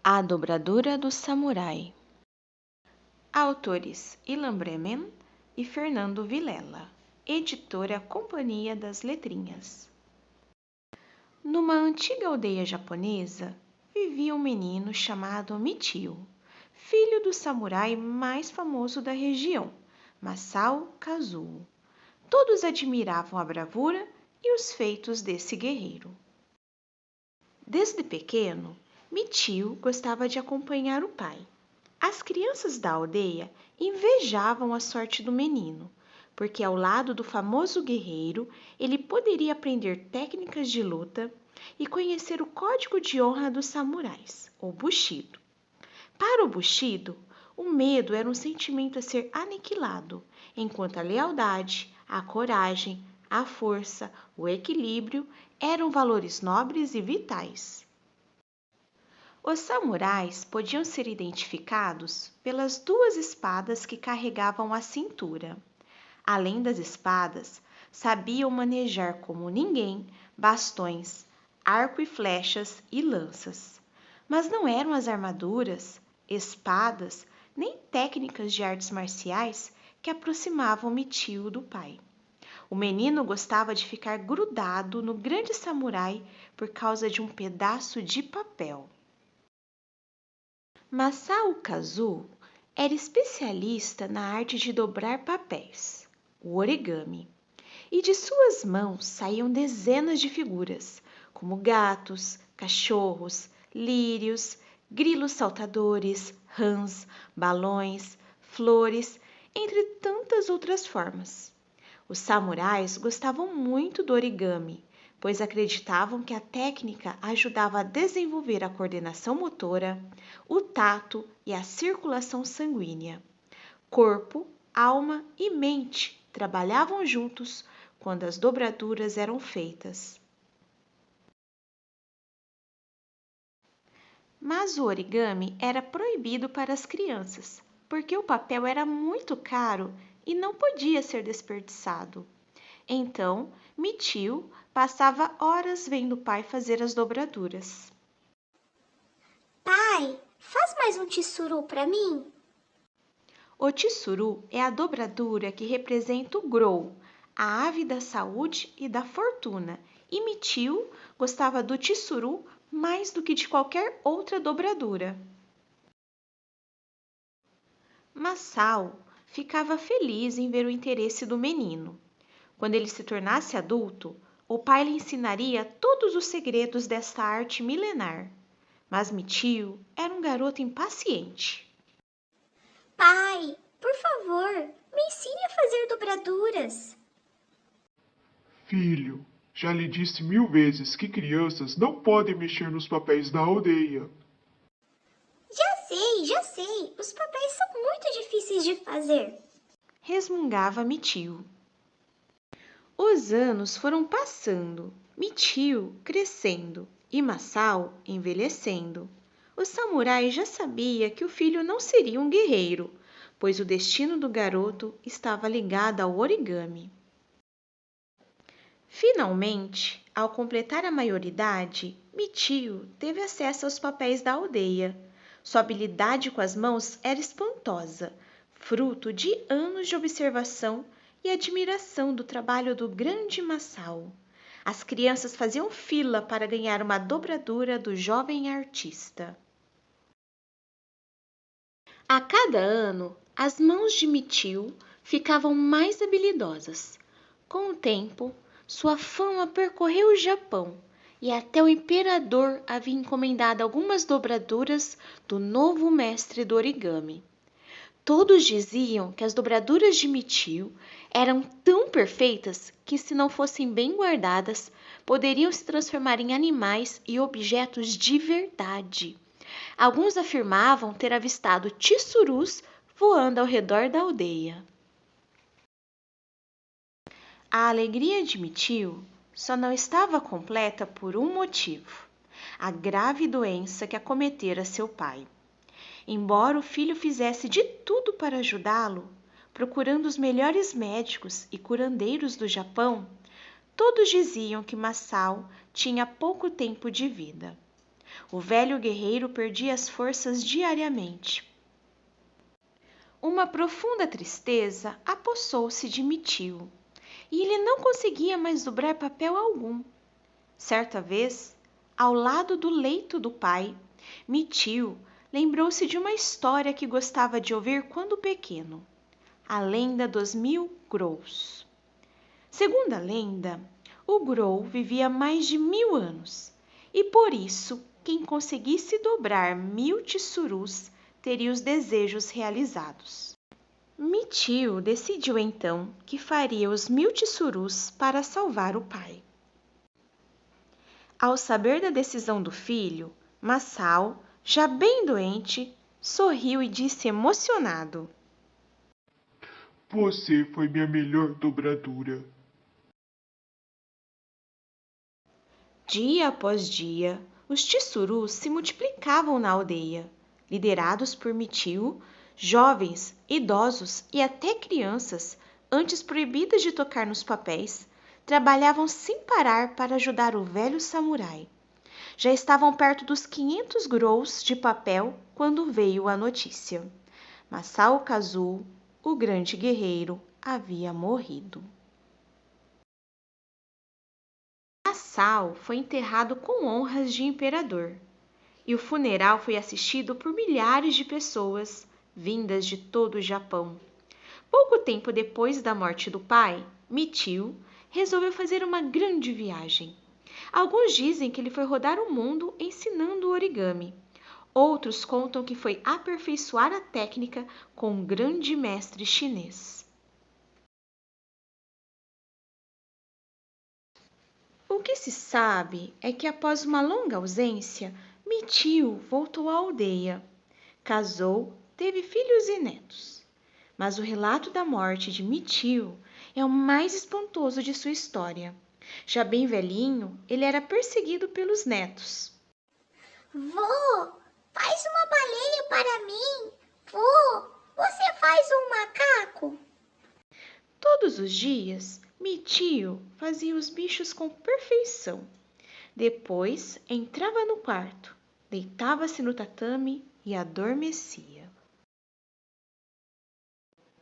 A Dobradura do Samurai. Autores Ilan Bremen e Fernando Vilela. Editora Companhia das Letrinhas. Numa antiga aldeia japonesa, vivia um menino chamado Michio, filho do samurai mais famoso da região, Masao Kazuo. Todos admiravam a bravura e os feitos desse guerreiro. Desde pequeno, Michio gostava de acompanhar o pai. As crianças da aldeia invejavam a sorte do menino, porque ao lado do famoso guerreiro, ele poderia aprender técnicas de luta e conhecer o código de honra dos samurais, o Bushido. Para o Bushido, o medo era um sentimento a ser aniquilado, enquanto a lealdade, a coragem, a força, o equilíbrio eram valores nobres e vitais. Os samurais podiam ser identificados pelas duas espadas que carregavam à cintura. Além das espadas, sabiam manejar como ninguém bastões, arco e flechas e lanças. Mas não eram as armaduras, espadas, nem técnicas de artes marciais que aproximavam Michio do pai. O menino gostava de ficar grudado no grande samurai por causa de um pedaço de papel. Masao Kazuo era especialista na arte de dobrar papéis, o origami, e de suas mãos saíam dezenas de figuras, como gatos, cachorros, lírios, grilos saltadores, rãs, balões, flores, entre tantas outras formas. Os samurais gostavam muito do origami, pois acreditavam que a técnica ajudava a desenvolver a coordenação motora, o tato e a circulação sanguínea. Corpo, alma e mente trabalhavam juntos quando as dobraduras eram feitas. Mas o origami era proibido para as crianças, porque o papel era muito caro e não podia ser desperdiçado. Então, Michio passava horas vendo o pai fazer as dobraduras. Pai, faz mais um tsuru para mim? O tsuru é a dobradura que representa o Grou, a ave da saúde e da fortuna, e Michio gostava do tsuru mais do que de qualquer outra dobradura. Masao ficava feliz em ver o interesse do menino. Quando ele se tornasse adulto, o pai lhe ensinaria todos os segredos desta arte milenar. Mas Michio era um garoto impaciente. Pai, por favor, me ensine a fazer dobraduras. Filho, já lhe disse 1000 vezes que crianças não podem mexer nos papéis da aldeia. Já sei, os papéis são muito difíceis de fazer. Resmungava Michio. Os anos foram passando, Michio crescendo e Masao envelhecendo. O samurai já sabia que o filho não seria um guerreiro, pois o destino do garoto estava ligado ao origami. Finalmente, ao completar a maioridade, Michio teve acesso aos papéis da aldeia. Sua habilidade com as mãos era espantosa, fruto de anos de observação e admiração do trabalho do grande Masao. As crianças faziam fila para ganhar uma dobradura do jovem artista. A cada ano, as mãos de Michio ficavam mais habilidosas. Com o tempo, sua fama percorreu o Japão e até o imperador havia encomendado algumas dobraduras do novo mestre do origami. Todos diziam que as dobraduras de Michio eram tão perfeitas que, se não fossem bem guardadas, poderiam se transformar em animais e objetos de verdade. Alguns afirmavam ter avistado tsurus voando ao redor da aldeia. A alegria de Michio só não estava completa por um motivo: a grave doença que acometera seu pai. Embora o filho fizesse de tudo para ajudá-lo, procurando os melhores médicos e curandeiros do Japão, todos diziam que Masao tinha pouco tempo de vida. O velho guerreiro perdia as forças diariamente. Uma profunda tristeza apossou-se de Mitio, e ele não conseguia mais dobrar papel algum. Certa vez, ao lado do leito do pai, Mitio lembrou-se de uma história que gostava de ouvir quando pequeno: a lenda dos 1000 Grous. Segundo a lenda, o Grou vivia mais de 1000 anos, e por isso quem conseguisse dobrar 1000 tissurus teria os desejos realizados. Mitio decidiu então que faria os 1000 tissurus para salvar o pai. Ao saber da decisão do filho, Massal, já bem doente, sorriu e disse emocionado: Você foi minha melhor dobradura. Dia após dia, os tissurus se multiplicavam na aldeia, liderados por Mitio. Jovens, idosos e até crianças, antes proibidas de tocar nos papéis, trabalhavam sem parar para ajudar o velho samurai. Já estavam perto dos 500 grous de papel quando veio a notícia: Masao Kazuo, o grande guerreiro, havia morrido. Masao foi enterrado com honras de imperador, e o funeral foi assistido por milhares de pessoas vindas de todo o Japão. Pouco tempo depois da morte do pai, Mitio resolveu fazer uma grande viagem. Alguns dizem que ele foi rodar o mundo ensinando o origami. Outros contam que foi aperfeiçoar a técnica com um grande mestre chinês. O que se sabe é que após uma longa ausência, Mitio voltou à aldeia. Casou, teve filhos e netos. Mas o relato da morte de Mitio é o mais espantoso de sua história. Já bem velhinho, ele era perseguido pelos netos. Vô, faz uma baleia para mim. Vô, você faz um macaco? Todos os dias, Mitio fazia os bichos com perfeição. Depois, entrava no quarto, deitava-se no tatame e adormecia.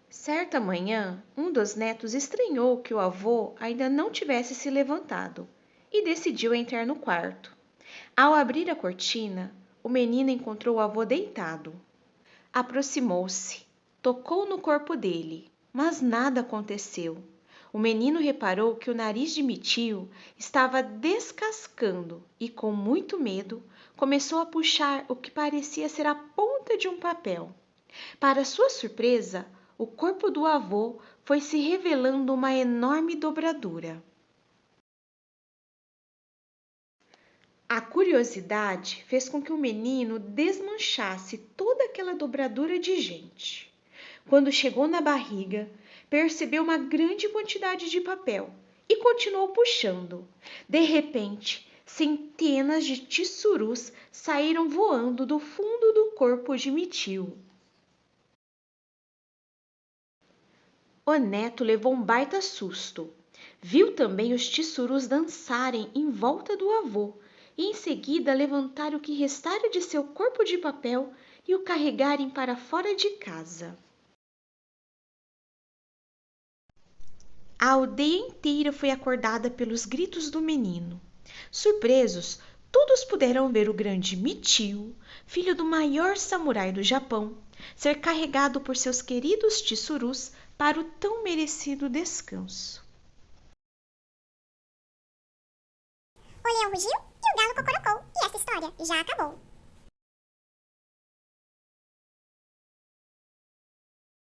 Certa manhã, um dos netos estranhou que o avô ainda não tivesse se levantado e decidiu entrar no quarto. Ao abrir a cortina, o menino encontrou o avô deitado. Aproximou-se, tocou no corpo dele, mas nada aconteceu. O menino reparou que o nariz de Mitio estava descascando e, com muito medo, começou a puxar o que parecia ser a ponta de um papel. Para sua surpresa, o corpo do avô foi se revelando uma enorme dobradura. A curiosidade fez com que o menino desmanchasse toda aquela dobradura de gente. Quando chegou na barriga, percebeu uma grande quantidade de papel e continuou puxando. De repente, centenas de tissurus saíram voando do fundo do corpo de Mitio. O neto levou um baita susto. Viu também os tissurus dançarem em volta do avô e em seguida levantar o que restara de seu corpo de papel e o carregarem para fora de casa. A aldeia inteira foi acordada pelos gritos do menino. Surpresos, todos puderam ver o grande Mitio, filho do maior samurai do Japão, ser carregado por seus queridos tissurus para o tão merecido descanso. O leão rugiu e o galo cocorocou. E essa história já acabou.